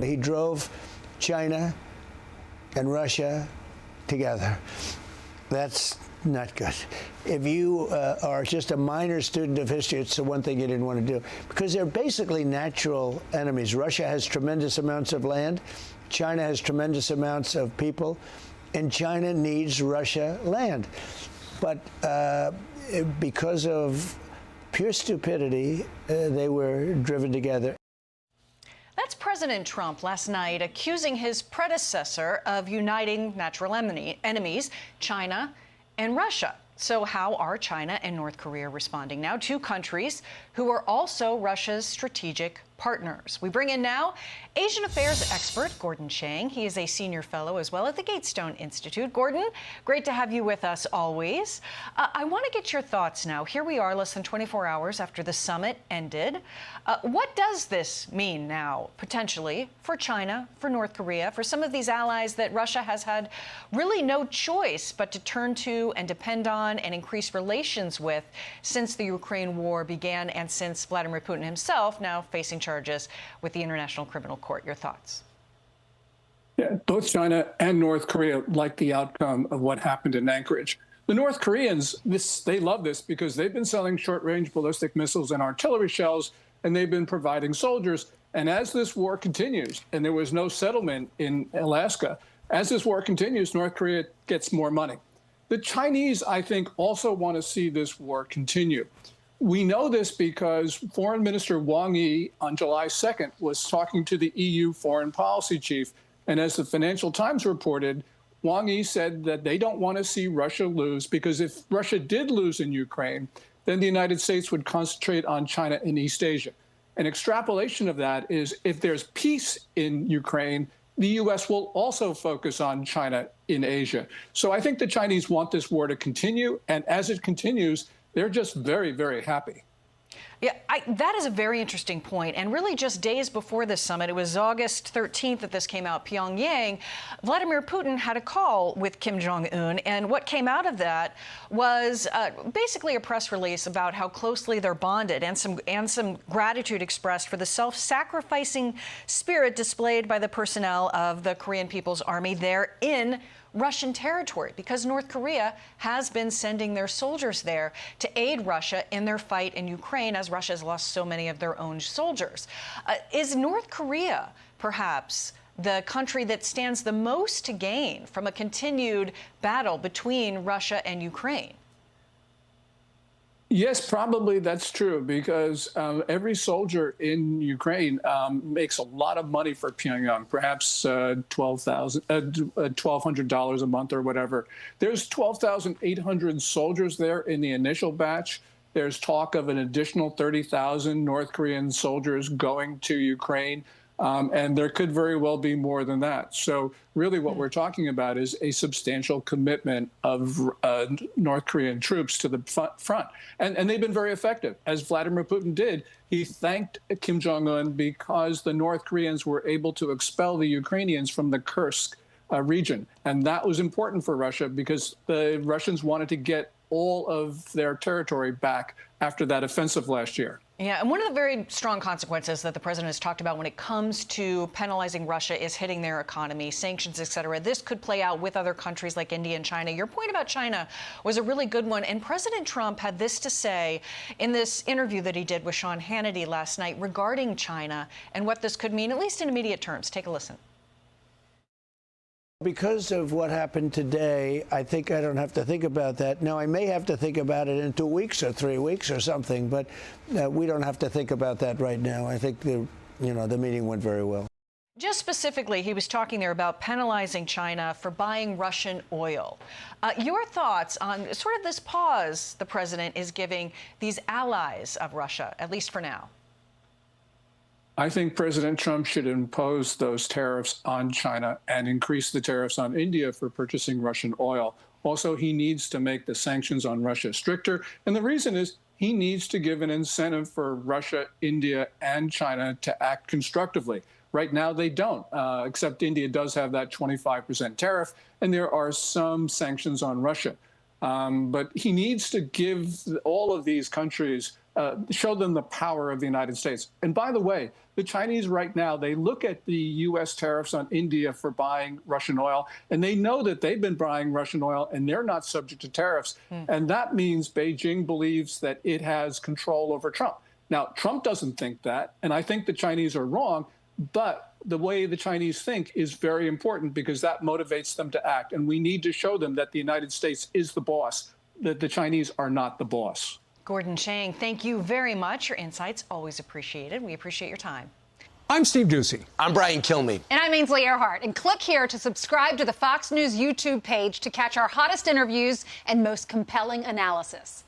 He drove China and Russia together. That's not good. If you are just a minor student of history, it's the one thing you didn't want to do, because they're basically natural enemies. Russia has tremendous amounts of land. China has tremendous amounts of people, and China needs Russia land. But because of pure stupidity, they were driven together. That's President Trump last night accusing his predecessor of uniting natural enemies, China and Russia. So how are China and North Korea responding now? Two countries who are also Russia's strategic partners. We bring in now Asian affairs expert Gordon Chang. He is a senior fellow as well at the Gatestone Institute. Gordon, great to have you with us always. I want to get your thoughts now. Here we are less than 24 hours after the summit ended. What does this mean now, potentially, for China, for North Korea, for some of these allies that Russia has had really no choice but to turn to and depend on and increase relations with since the Ukraine war began and since Vladimir Putin himself now facing charges with the International Criminal Court? Your thoughts? Yeah, both China and North Korea like the outcome of what happened in Anchorage. The North Koreans, they love this because they've been selling short-range ballistic missiles and artillery shells, and they've been providing soldiers. And as this war continues, and there was no settlement in Alaska, as this war continues, North Korea gets more money. The Chinese, I think, also want to see this war continue. We know this because Foreign Minister Wang Yi on July 2nd was talking to the EU foreign policy chief. And as the Financial Times reported, Wang Yi said that they don't want to see Russia lose, because if Russia did lose in Ukraine, then the United States would concentrate on China and East Asia. An extrapolation of that is if there's peace in Ukraine, the U.S. will also focus on China in Asia. So I think the Chinese want this war to continue. And as it continues, they're just very, very happy. Yeah, that is a very interesting point. And really just days before this summit, it was August 13th that this came out, Pyongyang, Vladimir Putin had a call with Kim Jong-un. And what came out of that was basically a press release about how closely they're bonded and some gratitude expressed for the self-sacrificing spirit displayed by the personnel of the Korean People's Army there in Russian territory, because North Korea has been sending their soldiers there to aid Russia in their fight in Ukraine, as Russia has lost so many of their own soldiers. Is North Korea perhaps the country that stands the most to gain from a continued battle between Russia and Ukraine? Yes, probably that's true, because every soldier in Ukraine makes a lot of money for Pyongyang, perhaps $1,200 a month or whatever. There's 12,800 soldiers there in the initial batch. There's talk of an additional 30,000 North Korean soldiers going to Ukraine. And there could very well be more than that. So really what we're talking about is a substantial commitment of North Korean troops to the front. And they've been very effective. As Vladimir Putin did, he thanked Kim Jong-un because the North Koreans were able to expel the Ukrainians from the Kursk region. And that was important for Russia because the Russians wanted to get all of their territory back after that offensive last year. Yeah, and one of the very strong consequences that the president has talked about when it comes to penalizing Russia is hitting their economy, sanctions, et cetera. This could play out with other countries like India and China. Your point about China was a really good one. And President Trump had this to say in this interview that he did with Sean Hannity last night regarding China and what this could mean, at least in immediate terms. Take a listen. Because of what happened today, I think I don't have to think about that. Now, I may have to think about it in 2 weeks or 3 weeks or something, but we don't have to think about that right now. I think the meeting went very well. Just specifically, he was talking there about penalizing China for buying Russian oil. Your thoughts on sort of this pause the president is giving these allies of Russia, at least for now? I think President Trump should impose those tariffs on China and increase the tariffs on India for purchasing Russian oil. Also, he needs to make the sanctions on Russia stricter. And the reason is he needs to give an incentive for Russia, India, and China to act constructively. Right now, they don't, except India does have that 25% tariff, and there are some sanctions on Russia. But he needs to give all of these countries, show them the power of the United States. And by the way, the Chinese right now, they look at the U.S. tariffs on India for buying Russian oil, and they know that they've been buying Russian oil and they're not subject to tariffs. And that means Beijing believes that it has control over Trump. Now, Trump doesn't think that, and I think the Chinese are wrong, but the way the Chinese think is very important because that motivates them to act. And we need to show them that the United States is the boss, that the Chinese are not the boss. Gordon Chang, thank you very much. Your insights always appreciated. We appreciate your time. I'm Steve Doocy. I'm Brian Kilmeade. And I'm Ainsley Earhart. And click here to subscribe to the Fox News YouTube page to catch our hottest interviews and most compelling analysis.